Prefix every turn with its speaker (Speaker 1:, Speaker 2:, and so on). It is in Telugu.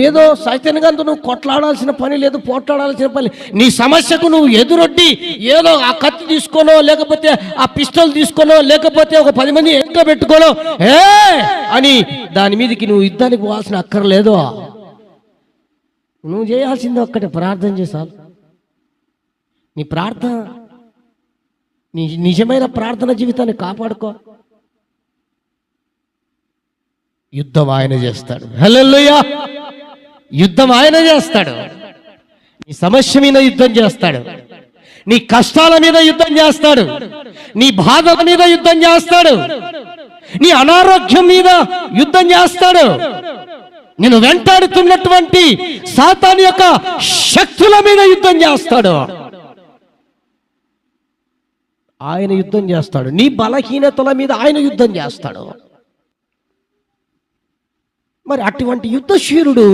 Speaker 1: ఏదో సైతన్యంగా నువ్వు కొట్లాడాల్సిన పని లేదు, పోట్లాడాల్సిన పని. నీ సమస్యకు నువ్వు ఎదురొడ్డి ఏదో ఆ కత్తి తీసుకోనో, లేకపోతే ఆ పిస్టల్ తీసుకోనో, లేకపోతే ఒక 10 మంది ఎంక పెట్టుకోనో అని దాని మీదకి నువ్వు యుద్ధానికి పోవాల్సిన అక్కర్లేదు. నువ్వు చేయాల్సింది ఒక్కటే, ప్రార్థన చేసాలి. నీ ప్రార్థన, నీ నిజమైన ప్రార్థన జీవితాన్ని కాపాడుకో. యుద్ధం ఆయన చేస్తాడు. హల్లెలూయా. యుద్ధం ఆయన చేస్తాడు. నీ సమస్య మీద యుద్ధం చేస్తాడు, నీ కష్టాల మీద యుద్ధం చేస్తాడు, నీ బాధల మీద యుద్ధం చేస్తాడు, నీ అనారోగ్యం మీద యుద్ధం చేస్తాడు, నేను వెంటాడుతున్నటువంటి సాతాను యొక్క శక్తుల మీద యుద్ధం చేస్తాడు. ఆయన యుద్ధం చేస్తాడు. నీ బలహీనతల మీద ఆయన యుద్ధం చేస్తాడు. మరి అటువంటి యుద్ధశీరుడు